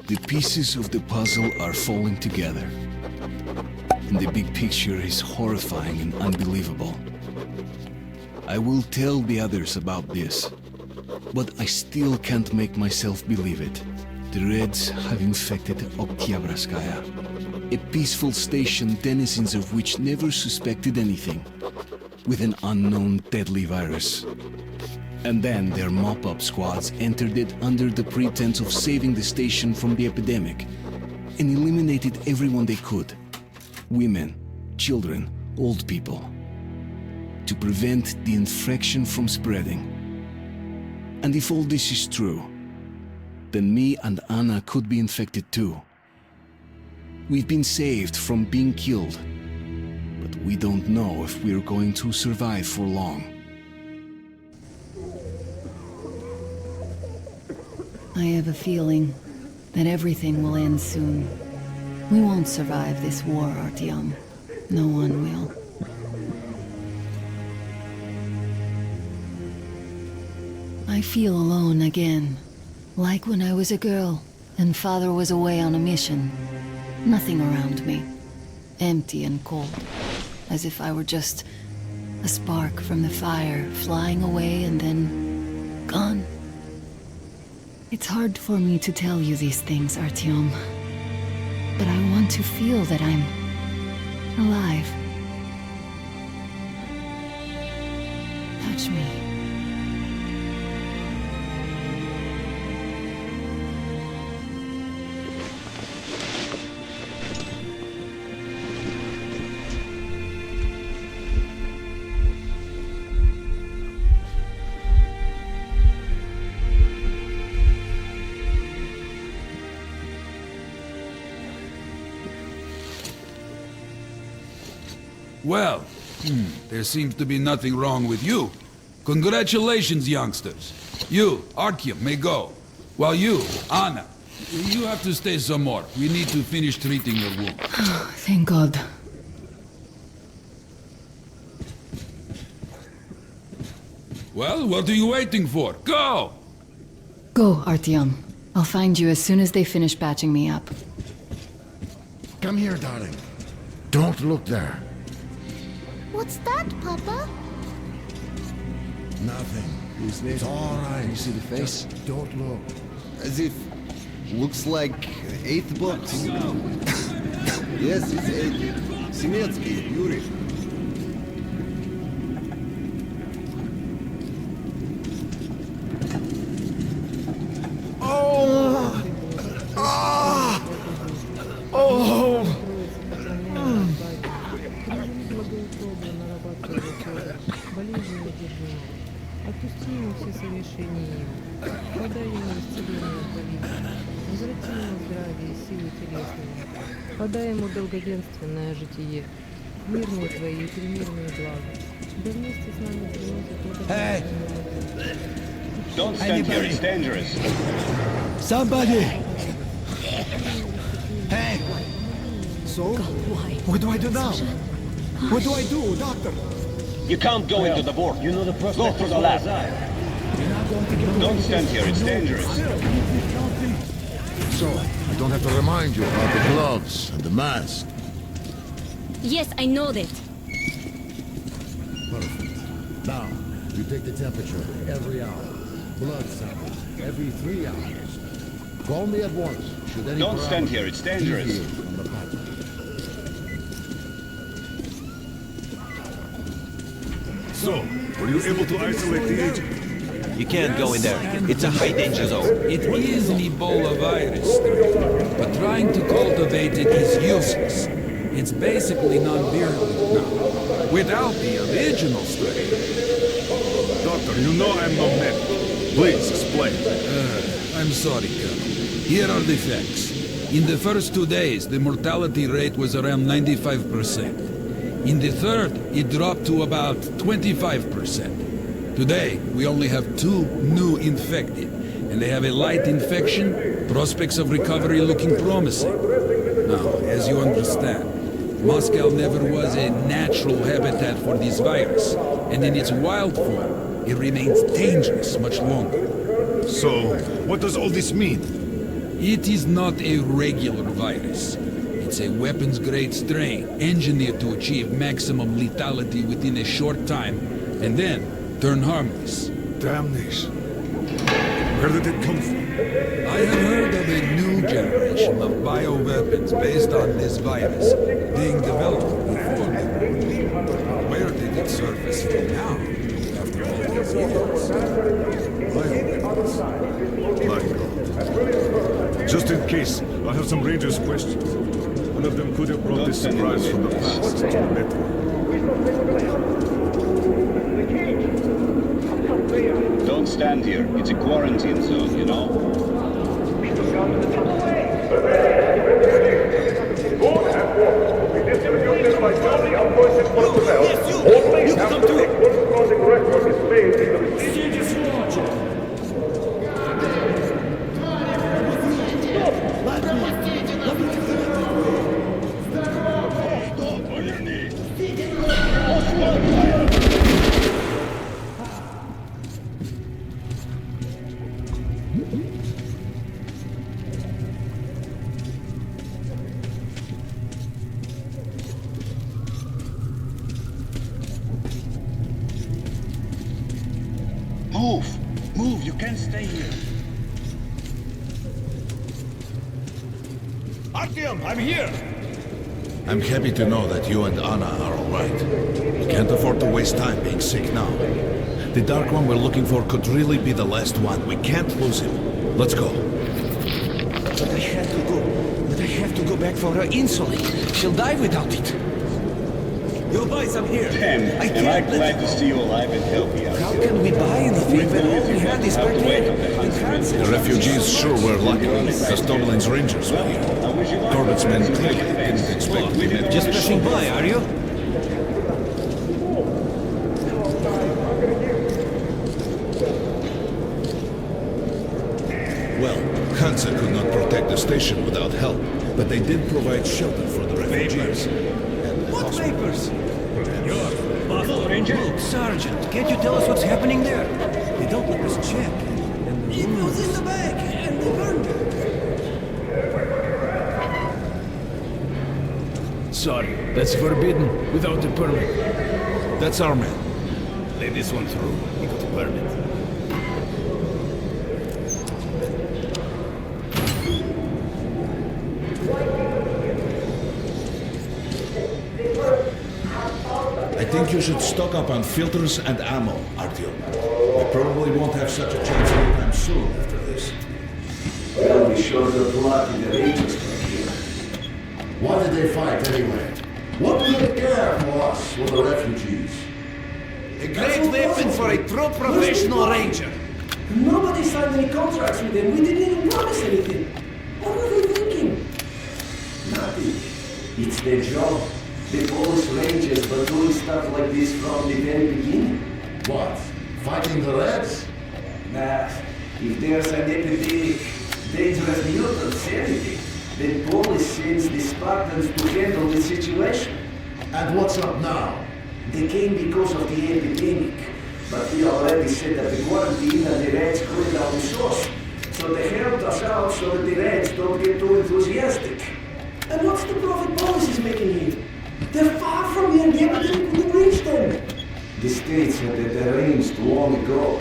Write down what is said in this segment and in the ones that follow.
The pieces of the puzzle are falling together. And the big picture is horrifying and unbelievable. I will tell the others about this, but I still can't make myself believe it. The Reds have infected Oktyabrskaya, a peaceful station denizens of which never suspected anything, with an unknown deadly virus. And then their mop-up squads entered it under the pretense of saving the station from the epidemic, and eliminated everyone they could. Women, children, old people. To prevent the infection from spreading. And if all this is true, then me and Anna could be infected too. We've been saved from being killed, but we don't know if we're going to survive for long. I have a feeling that everything will end soon. We won't survive this war, Artyom. No one will. I feel alone again, like when I was a girl and Father was away on a mission. Nothing around me, empty and cold, as if I were just a spark from the fire flying away and then gone. It's hard for me to tell you these things, Artyom, but I want to feel that I'm alive. Touch me. Well, there seems to be nothing wrong with you. Congratulations, youngsters. You, Artyom, may go. While you, Anna, you have to stay some more. We need to finish treating your wound. Thank God. Well, what are you waiting for? Go! Go, Artyom. I'll find you as soon as they finish patching me up. Come here, darling. Don't look there. What's that, Papa? Nothing. It's all right. You see the face? Just don't look. As if... looks like 8th box. Yes, it's 8. Semetsky, Yuri. Oh! Ah! Oh! Отпусти ему все совершения его. Подай ему исцеление от болезни. Возврати ему здравие и силы телесные. Подай ему долгоденственное житие. Мирные твои и примирные блага. Да вместе с нами приносят Hey! Don't stand here, it's dangerous. Somebody! Hey! So? What do I do now? What do I do, doctor? You can't go into the board. You know the process. Go through the lab. Don't stand here, it's dangerous. So, I don't have to remind you about the gloves and the mask. Yes, I know that. Perfect. Now, you take the temperature every hour. Blood samples every 3 hours. Call me at once. Should any Don't stand here, it's dangerous. deviate from the pattern. So, were you able to isolate the agent? You can't go in there. It's a high danger zone. It is an Ebola virus strain, but trying to cultivate it is useless. It's basically non-virulent now, without the original strain. Doctor, you know I'm no medic. Please, explain. I'm sorry, Colonel. Here are the facts. In the first 2 days, the mortality rate was around 95%. In the third, it dropped to about 25%. Today, we only have 2 new infected, and they have a light infection, prospects of recovery looking promising. Now, as you understand, Moscow never was a natural habitat for this virus, and in its wild form, it remains dangerous much longer. So, what does all this mean? It is not a regular virus. It's a weapons-grade strain, engineered to achieve maximum lethality within a short time, and then turn harmless. Damnation. Where did it come from? I have heard of a new generation of bioweapons based on this virus being developed before me. Where did it surface from now, after all these years? Bioweapons. My God. Just in case, I have some Rangers' questions. One of them could have brought this surprise from the past to the network. Don't stand here. It's a quarantine zone, you know? You come to corresponding record is made in the Move, you can't stay here. Artyom, I'm here! I'm happy to know that you and Anna are all right. We can't afford to waste time being sick now. The Dark One we're looking for could really be the last one. We can't lose him. Let's go. But I have to go back for her insulin. She'll die without it. You boys, I'm here. Damn, am I glad to see you alive and healthy out How here. can we buy anything when all we had is back there? We can't The refugees sure were lucky. Gostoblin's Rangers were here. Corbett's men clearly didn't expect we met. Just passing by, are you? Well, Hansa could not protect the station without help, but they did provide shelter for the refugees. What papers? Look, Sergeant, can't you tell us what's happening there? They don't let us check. It was in the bag, and they burned it. Sorry, that's forbidden without a permit. That's our man. Let this one through. We got a permit. I think you should stock up on filters and ammo, Artyom. We probably won't have such a chance anytime soon after this. Well, we sure got lucky the Rangers were here. Why did they fight anyway? What do they care for us or the refugees? A great weapon for a true professional ranger. Nobody signed any contracts with them. We didn't even promise anything. What were they thinking? Nothing. It's their job. The Polish Rangers were doing stuff like this from the very beginning. What? Fighting the Reds? Nah, if there's an epidemic, dangerous mutants, anything, then Polish sends the Spartans to handle the situation. And what's up now? They came because of the epidemic, but we already set up the quarantine and the Reds cleared out the source. So they helped us out so that the Reds don't get too enthusiastic. And what's the profit Polish is making here? They're far from here, the epidemic couldn't reach them. The states had it arranged long ago.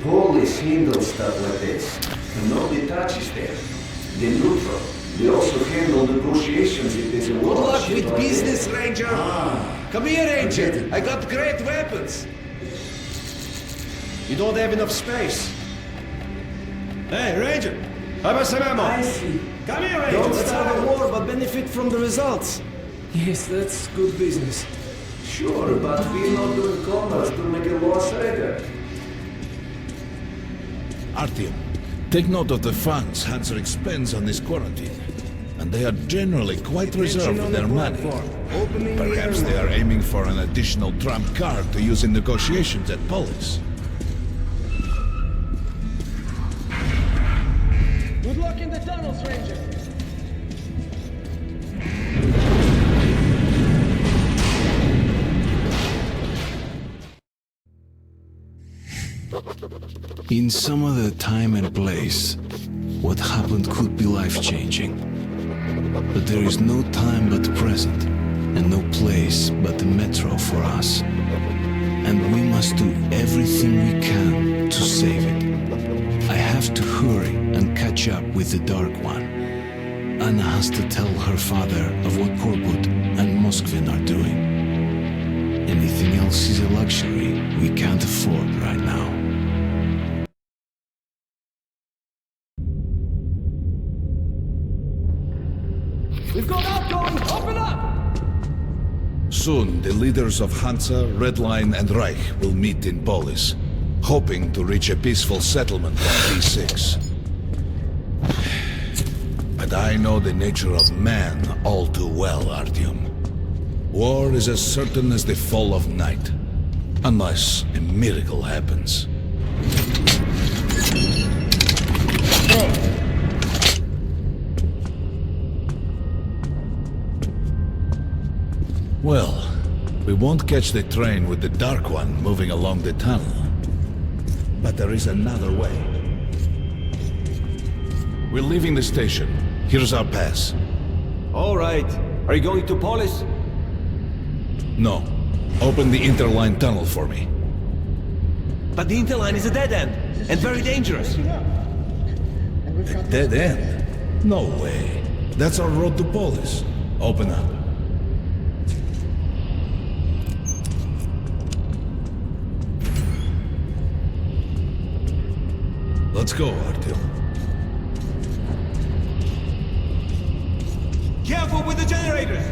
Polish handle stuff like this, and nobody touches them. They're neutral. They also handle negotiations if there's a war. Good luck shit with like business, that. Ranger. Come here, Ranger. I got great weapons. You don't have enough space. Hey, Ranger. How about some ammo? I see. Come here, Ranger. Don't Let's start have a war, but benefit from the results. Yes, that's good business. Sure, but we're not doing commerce to make a loss either. Artyom, take note of the funds Hansa expends on this quarantine. And they are generally quite reserved with their money. Perhaps they are aiming for an additional trump card to use in negotiations at Polis. In some other time and place, what happened could be life-changing. But there is no time but the present, and no place but the metro for us. And we must do everything we can to save it. I have to hurry and catch up with the Dark One. Anna has to tell her father of what Korbut and Moskvin are doing. Anything else is a luxury we can't afford right now. We've got outgoing! Open up! Soon, the leaders of Hansa, Red Line, and Reich will meet in Polis, hoping to reach a peaceful settlement on D6. But I know the nature of man all too well, Artyom. War is as certain as the fall of night, unless a miracle happens. Well, we won't catch the train with the Dark One moving along the tunnel. But there is another way. We're leaving the station. Here's our pass. All right. Are you going to Polis? No. Open the Interline tunnel for me. But the Interline is a dead end, and very dangerous. A dead end? No way. That's our road to Polis. Open up. Let's go, Artyom. Careful with the generators!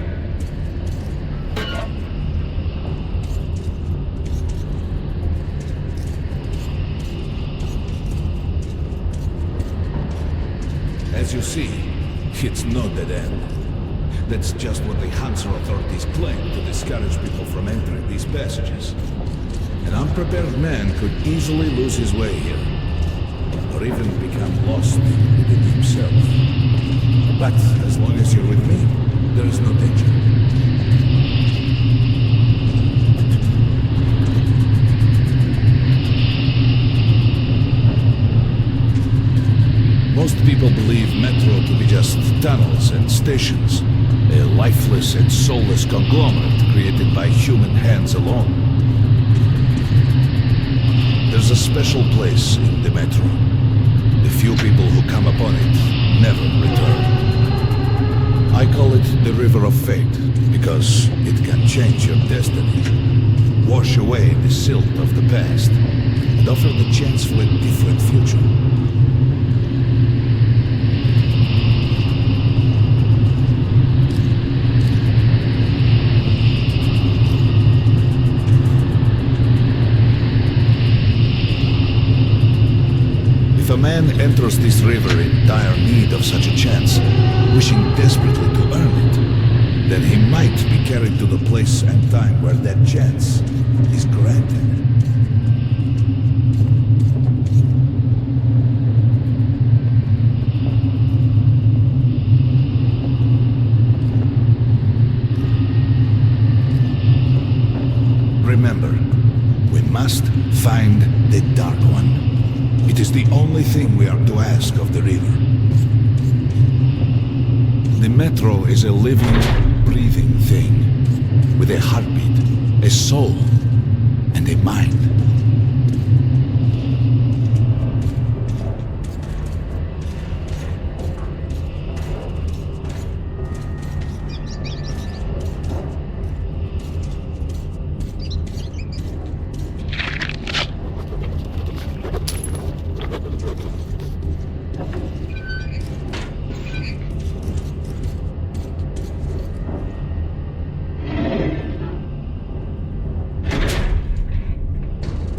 As you see, it's no dead end. That's just what the Hansa authorities claim to discourage people from entering these passages. An unprepared man could easily lose his way here, or even become lost within himself. But as long as you're with me, there is no danger. Most people believe metro to be just tunnels and stations, a lifeless and soulless conglomerate created by human hands alone. There's a special place in the metro. The few people who come upon it never return. I call it the River of Fate, because it can change your destiny, wash away the silt of the past, and offer the chance for a different future. If a man enters this river in dire need of such a chance, wishing desperately to earn it, then he might be carried to the place and time where that chance is granted. Remember, we must find the Dark One. It is the only thing we are to ask of the river. The metro is a living, breathing thing, with a heartbeat, a soul, and a mind.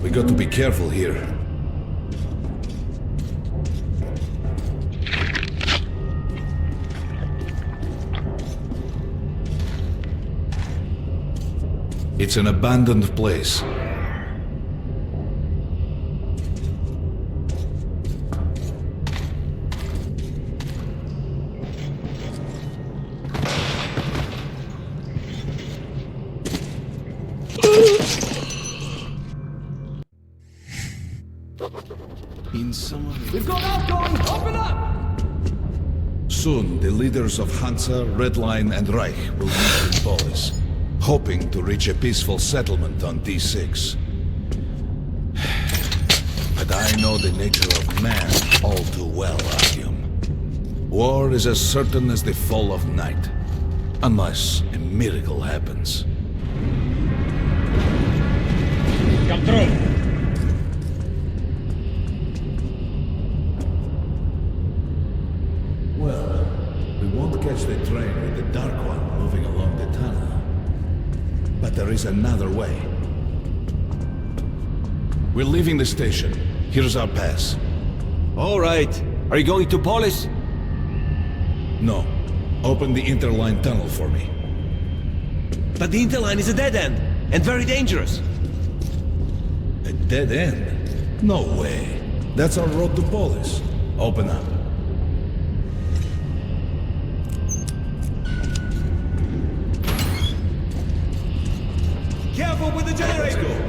We got to be careful here. It's an abandoned place. In summary... We've got outgoing! Open up! Soon, the leaders of Hansa, Red Line, and Reich will meet in Polis, hoping to reach a peaceful settlement on D6. But I know the nature of man all too well, Artyom. War is as certain as the fall of night, unless a miracle happens. Come through! Well, we won't catch the train with the Dark One moving along the tunnel. But there is another way. We're leaving the station. Here's our pass. All right. Are you going to Polis? No. Open the Interline tunnel for me. But the Interline is a dead end, and very dangerous. A dead end? No way. That's our road to Polis. Open up. Careful with the generator! Let's go.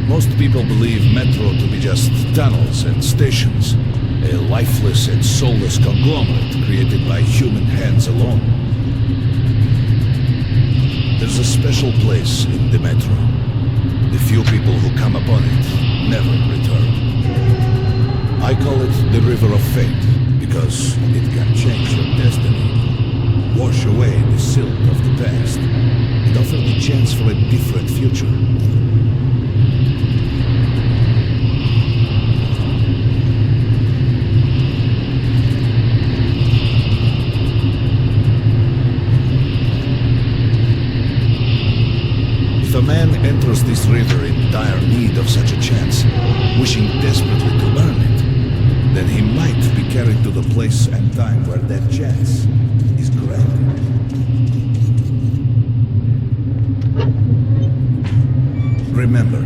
Most people believe Metro to be just tunnels and stations, a lifeless and soulless conglomerate created by human hands alone. There's a special place in the Metro. The few people who come upon it never return. I call it the River of Fate, because it can change your destiny, wash away the silt of the past, and offer the chance for a different future. If a man enters this river in dire need of such a chance, wishing desperately to earn it, then he might be carried to the place and time where that chance is granted. Remember,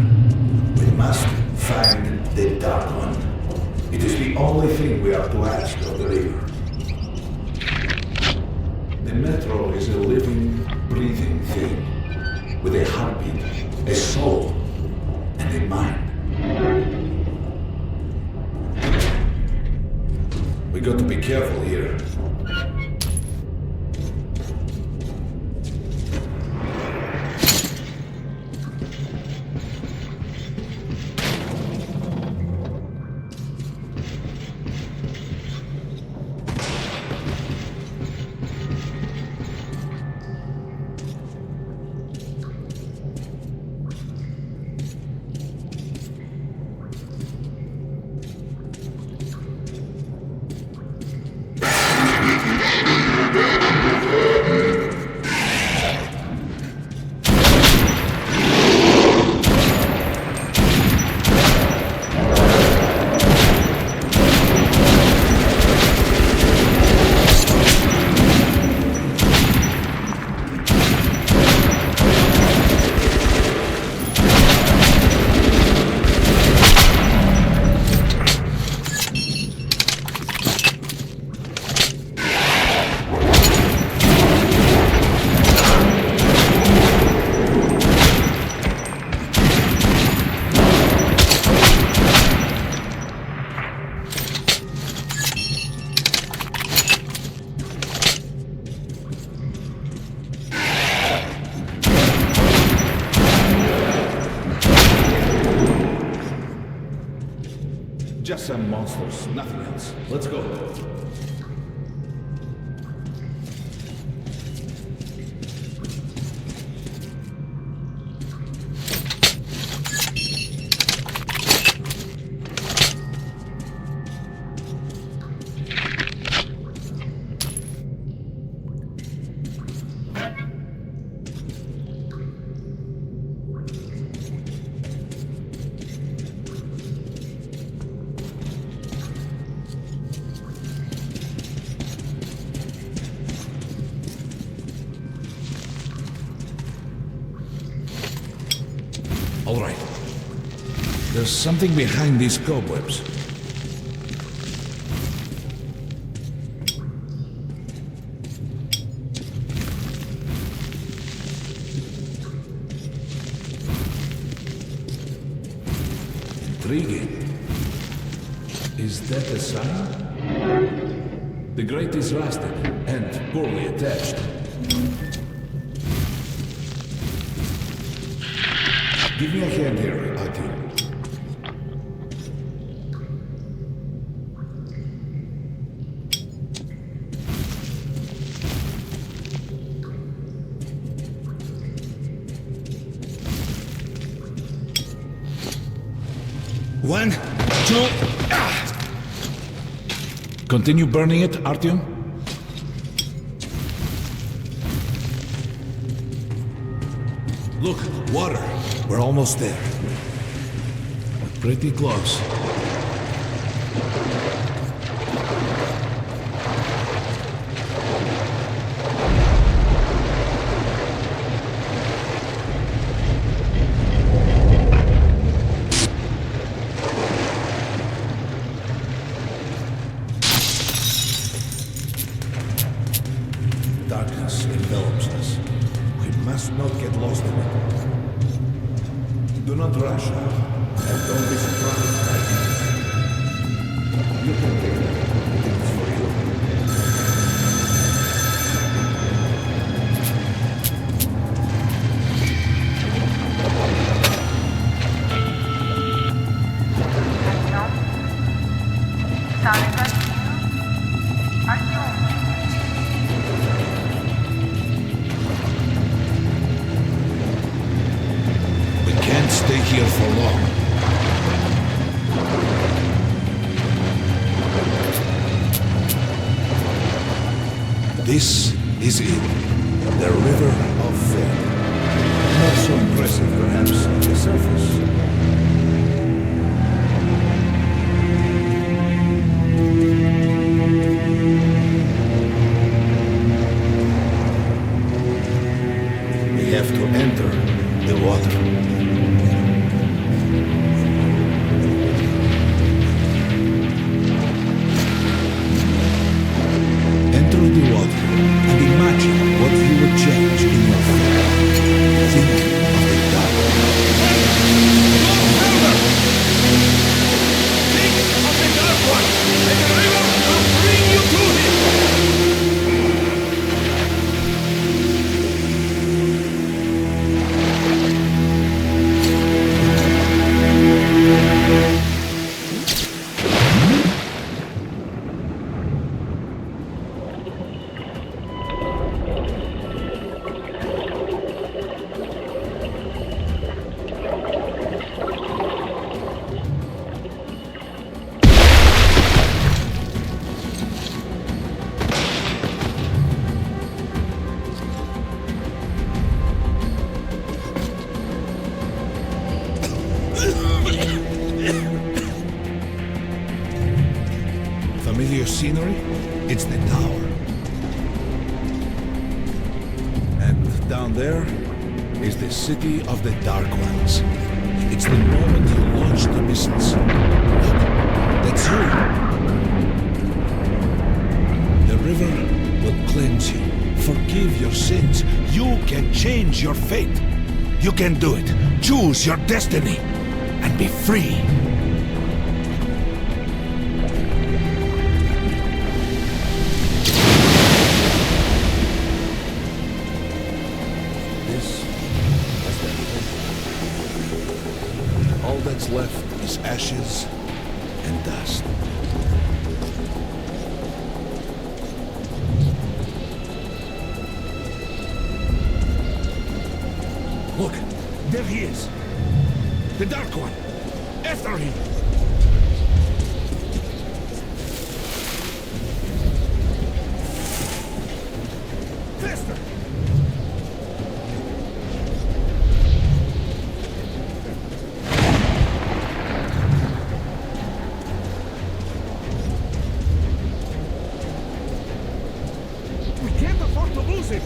we must find the Dark One. It is the only thing we are to ask of the river. The Metro is a living, breathing thing, with a heartbeat, a soul, and a mind. We got to be careful here. Just some monsters, nothing else. Let's go. There's something behind these cobwebs. Intriguing. Is that a sign? The grate is rusted and poorly attached. Give me a hand here, Aki. One, two, Continue burning it, Artyom? Look, water. We're almost there. Pretty close. Darkness envelops us. We must not get lost in it. Do not rush out, and don't be surprised by anything. You can take that. It's for you. We can't stay here for long. This is it. The River of Fate. Not so impressive, perhaps, on the surface. We have to enter the water. Enter the water and imagine what you would change in your fate. Think of the dark. Think of the Dark One, and the river will bring you to him! Familiar scenery? It's the tower. And down there is the city of the Dark Ones. It's the moment you launch the missiles. Look, that's you. The river will cleanse you, forgive your sins. You can change your fate. You can do it. Choose your destiny and be free. All that's left is ashes and dust. Look, there he is. The Dark One. After him. Faster! We can't afford to lose him!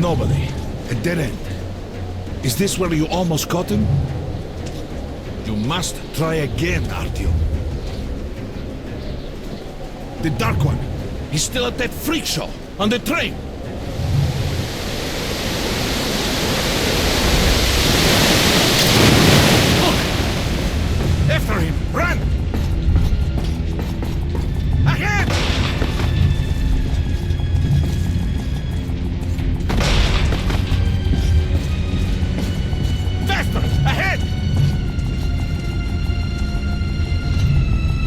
Nobody. A dead end. Is this where you almost caught him? You must try again, Artyom. The Dark One. He's still at that freak show. On the train. Look! After him! Run! Ahead! Faster! Ahead!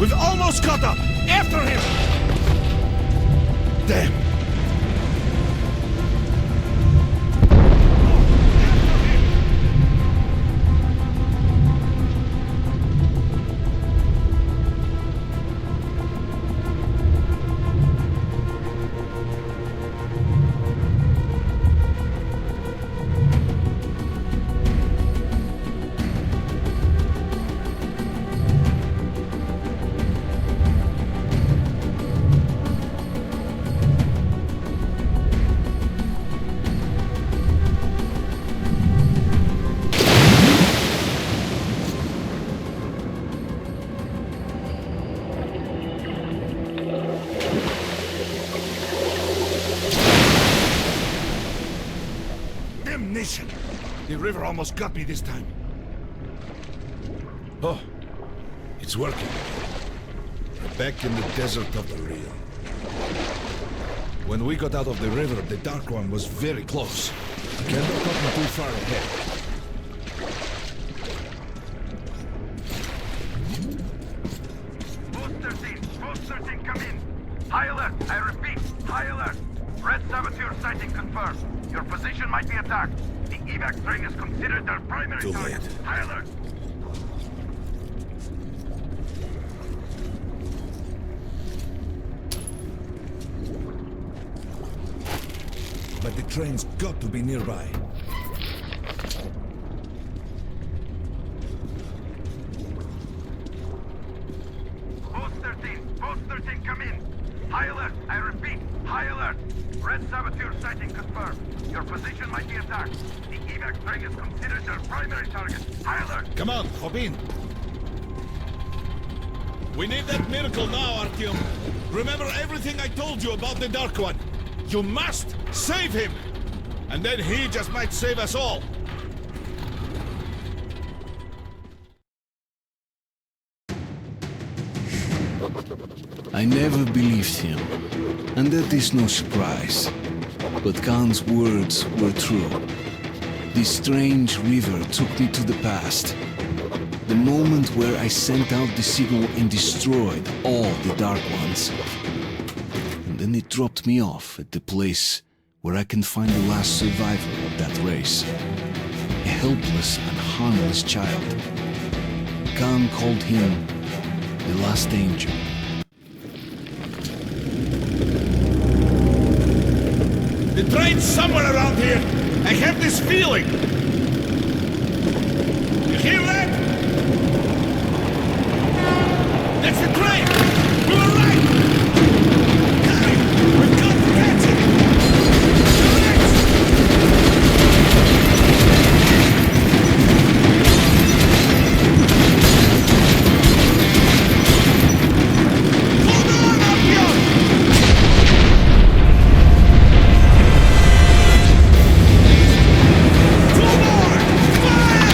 We've almost caught up! After him! Damn! Damnation! The river almost got me this time. Oh, it's working. We're back in the desert of the real. When we got out of the river, the Dark One was very close. I can't have gotten too far ahead. Post 13, come in. High alert, I repeat, high alert. Red saboteur sighting confirmed. Your position might be attacked. The evac train is considered their primary Too target. late. High alert. But the train's got to be nearby. Post 13, come in. High alert, I repeat, high alert. Red saboteur sighting confirmed. Your position might be attacked. The evac train is considered their primary target. High alert. Come on, hop in. We need that miracle now, Artyom. Remember everything I told you about the Dark One. You must save him! And then he just might save us all. I never believed him, and that is no surprise. But Khan's words were true. This strange river took me to the past. The moment where I sent out the signal and destroyed all the Dark Ones. And then it dropped me off at the place where I can find the last survivor of that race. A helpless and harmless child. Khan called him the last angel. The train's somewhere around here. I have this feeling. You hear that? That's the train! We were right! Hurry! We've got to catch it! Hold on, Artyom! Two more! Fire!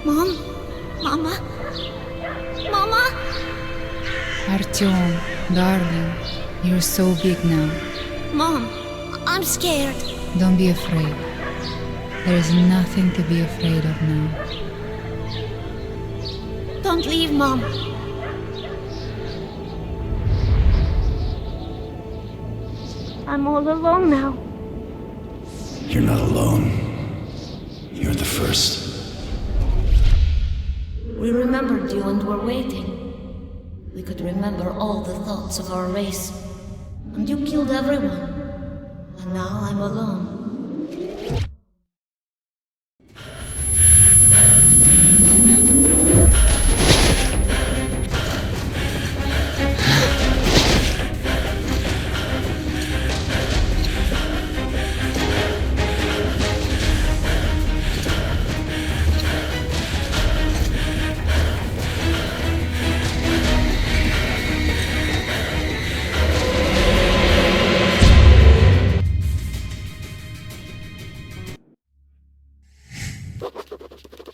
Mom? Mama? Mama? Artyom, darling, you're so big now. Mom, I'm scared. Don't be afraid. There is nothing to be afraid of now. Don't leave, Mom. I'm all alone now. You're not alone. You're the first. We remembered you and were waiting. We could remember all the thoughts of our race. And you killed everyone. And now I'm alone.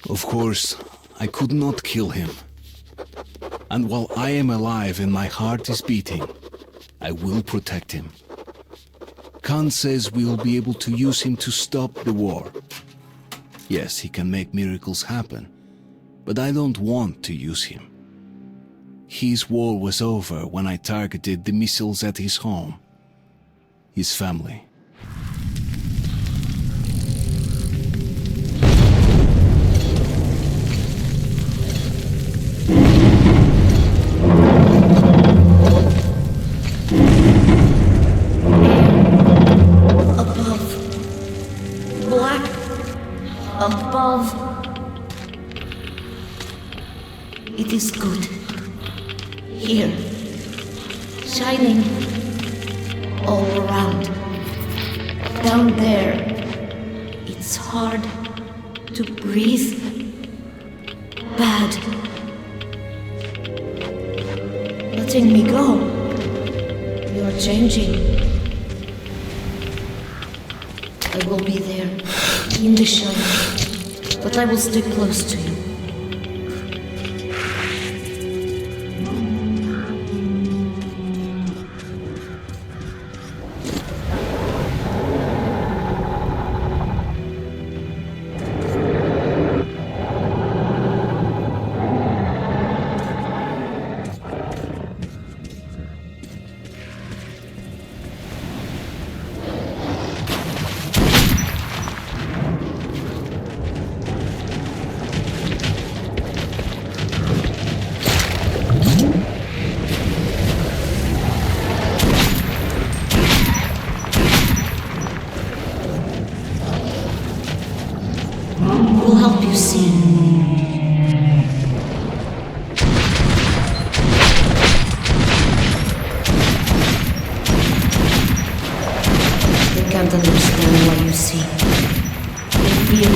Of course, I could not kill him. And while I am alive and my heart is beating, I will protect him. Khan says we will be able to use him to stop the war. Yes, he can make miracles happen, but I don't want to use him. His war was over when I targeted the missiles at his home, his family. Above. It is good. Here. Shining. All around. Down there. It's hard to breathe. Bad. Letting me go. You're changing. I will be there. In the shadow, but I will stay close to you. We'll help you see. They can't understand what you see. They feel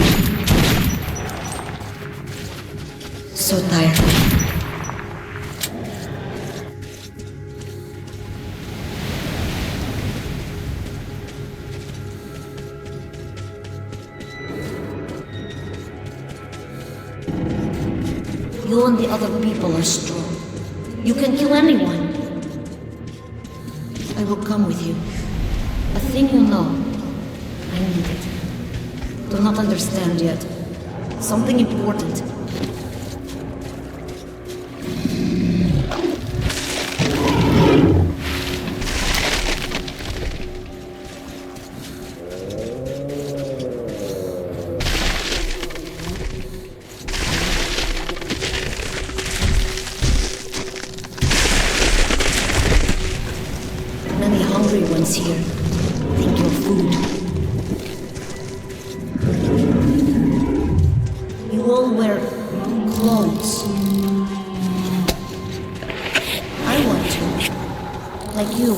so tired. You and the other people are strong. You can kill anyone. I will come with you. A thing you know. I need it. Do not understand yet. Something important. Many hungry ones here. Think your food. You all wear clothes. I want to. Like you.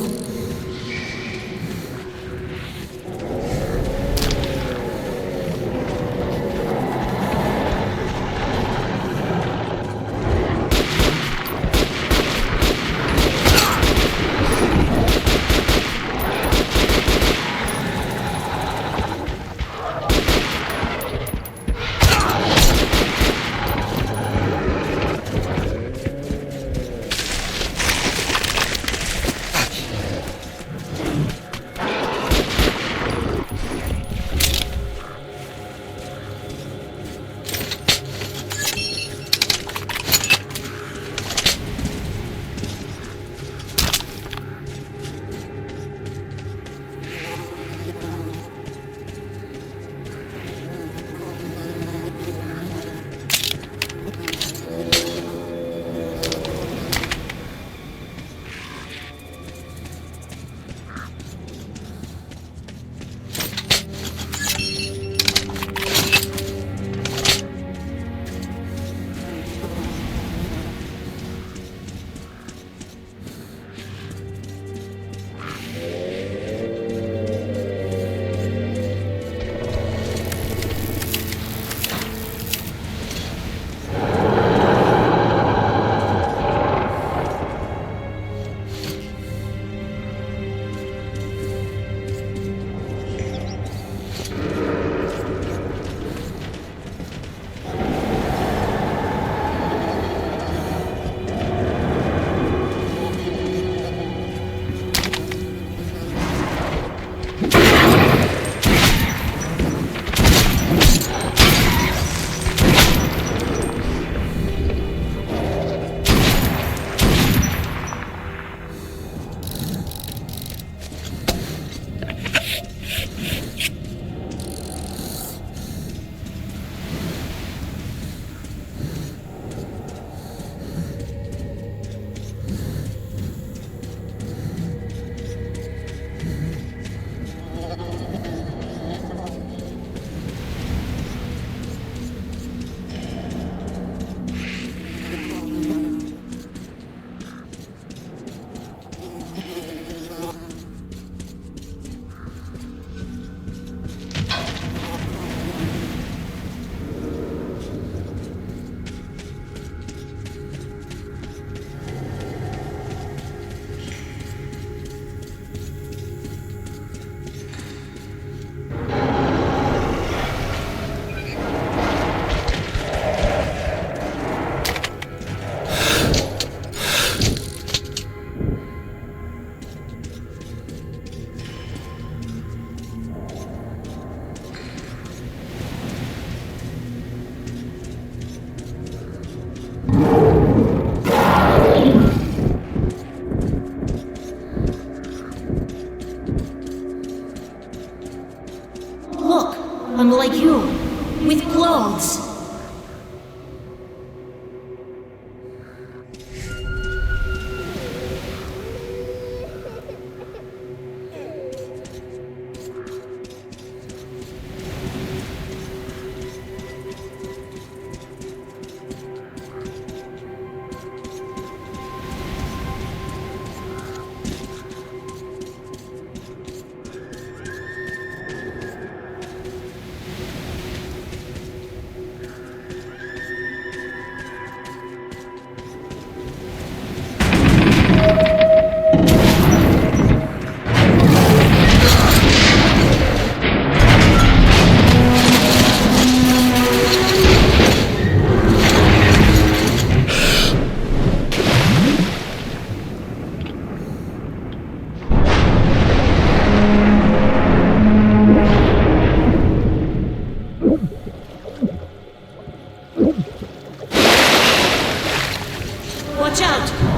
Watch out!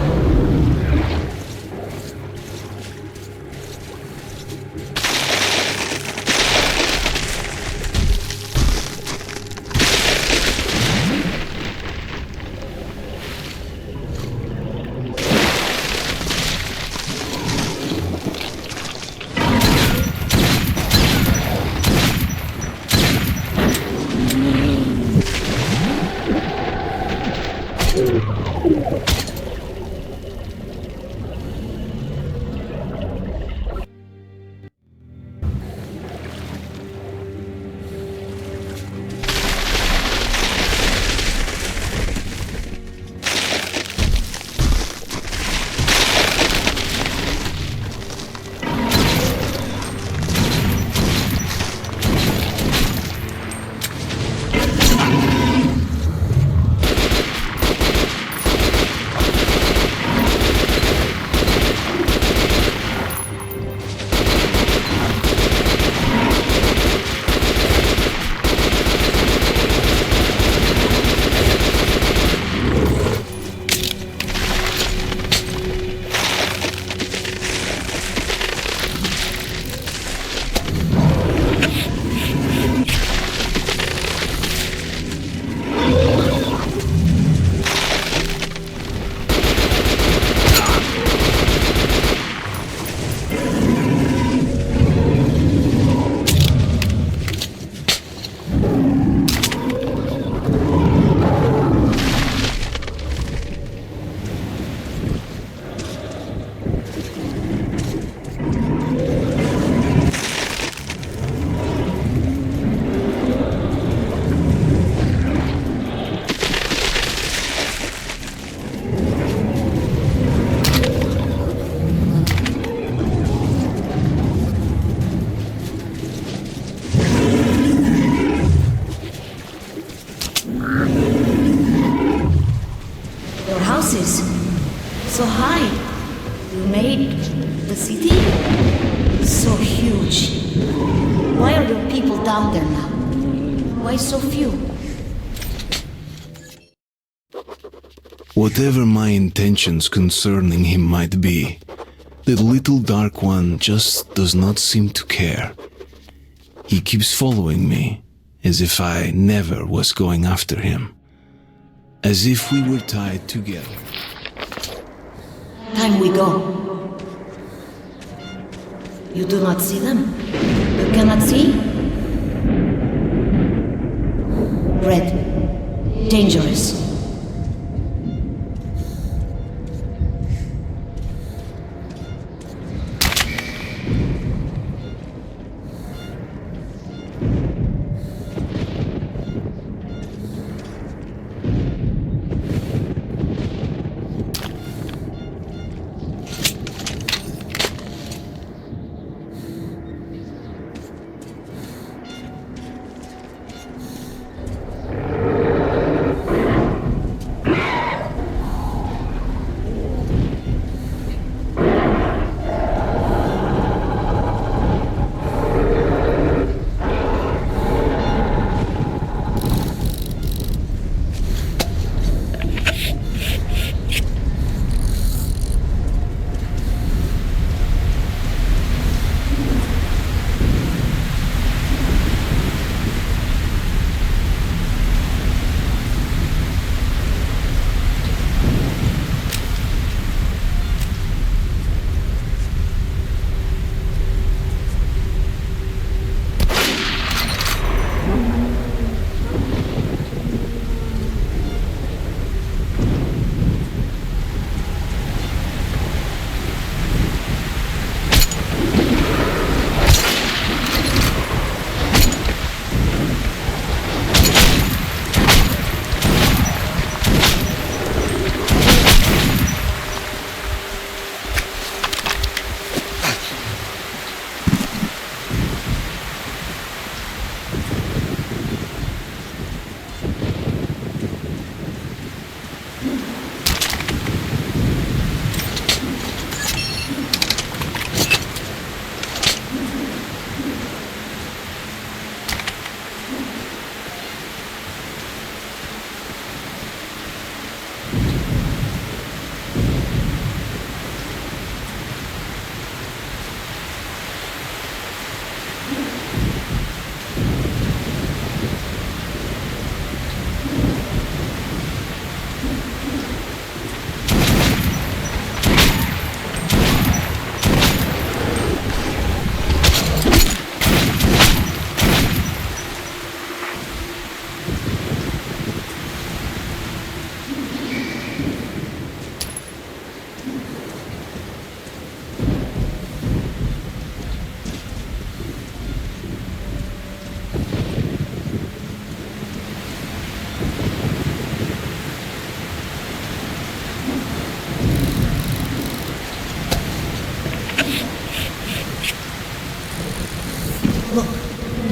So high. You made the city so huge. Why are your people down there now? Why so few? Whatever my intentions concerning him might be, the little Dark One just does not seem to care. He keeps following me, as if I never was going after him. As if we were tied together. Time we go. You do not see them? You cannot see? Red. Dangerous.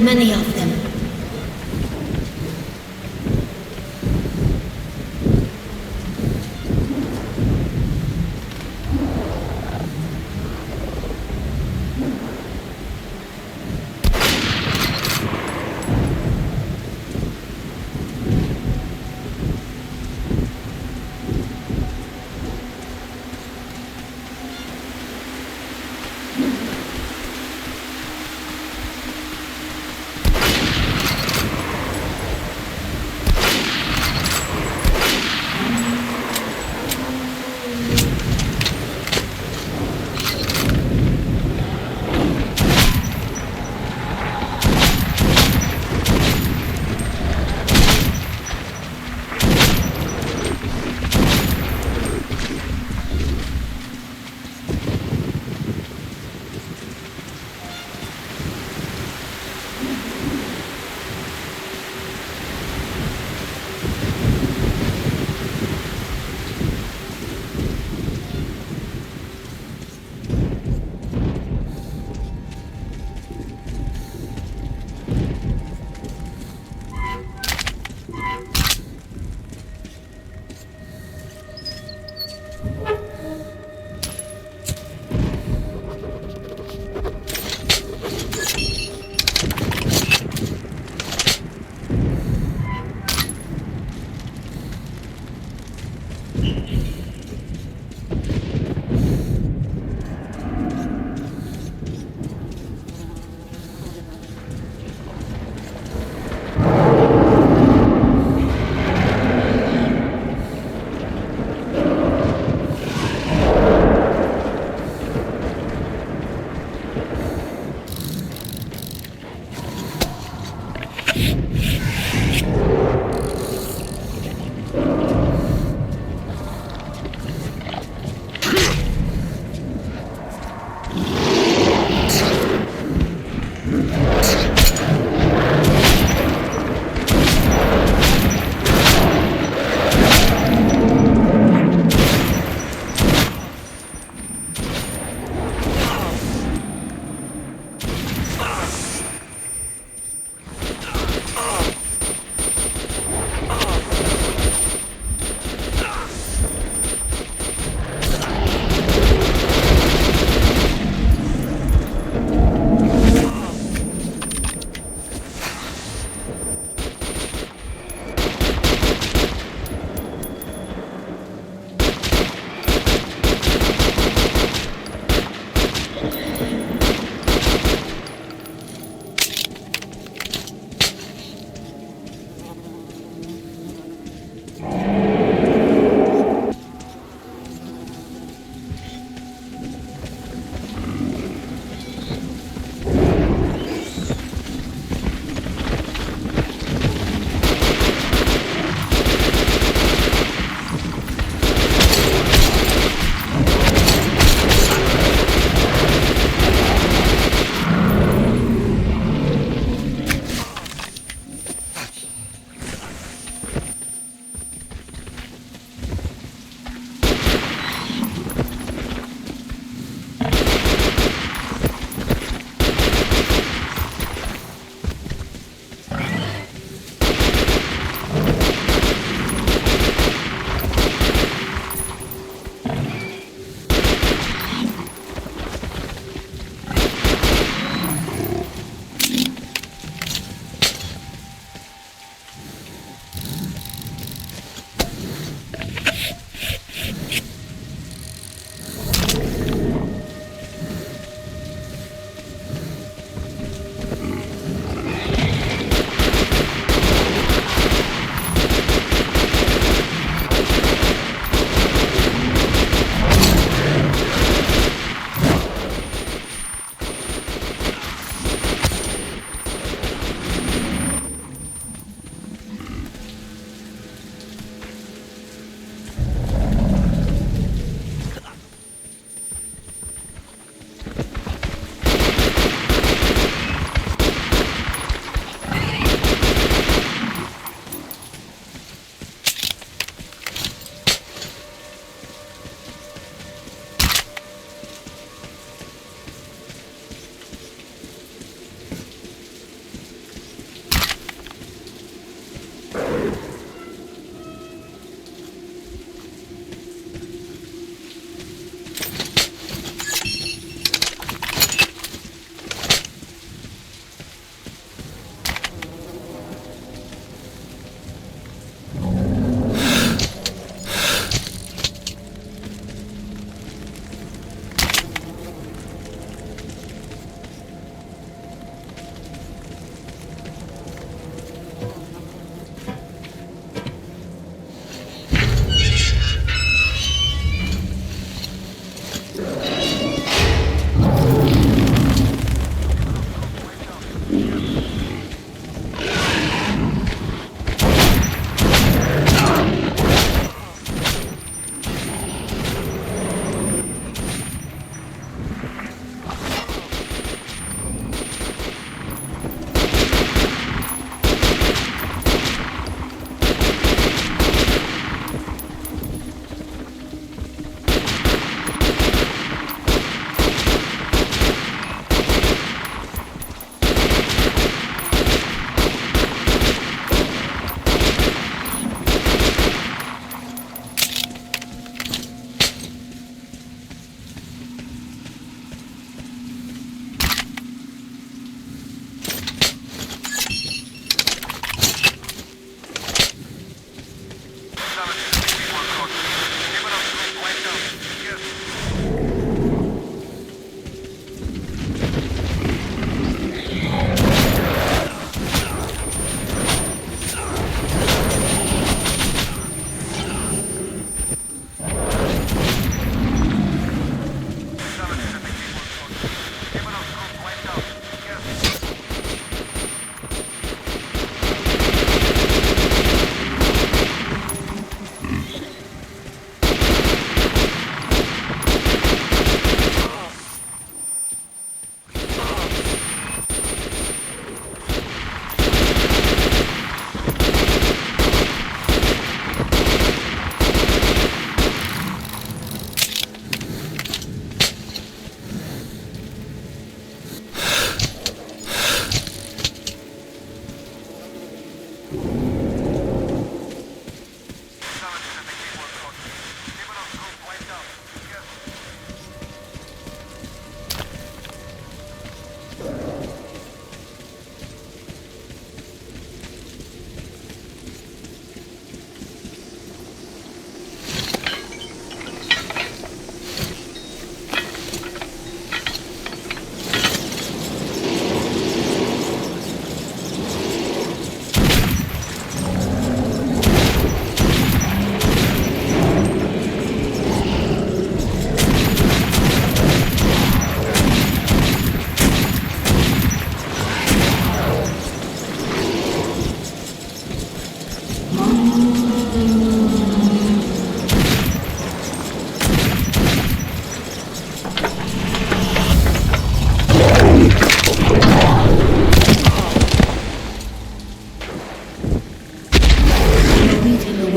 many of them.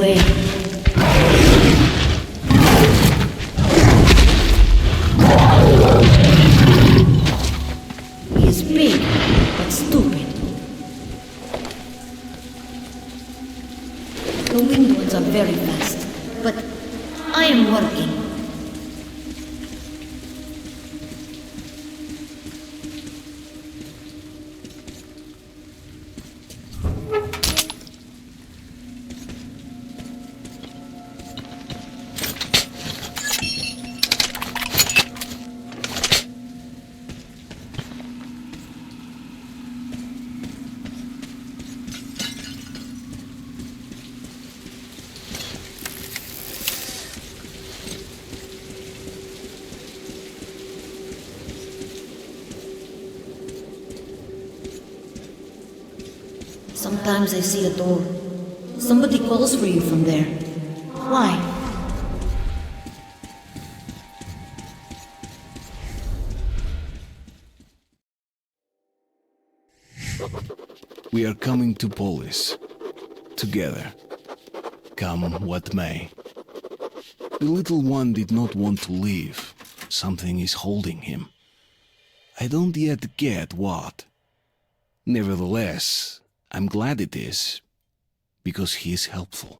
way. He is big, but stupid. The winged ones are very fast, but I am working. Sometimes I see a door. Somebody calls for you from there. Why? We are coming to Polis. Together. Come what may. The little one did not want to leave. Something is holding him. I don't yet get what. Nevertheless, I'm glad it is, because he is helpful.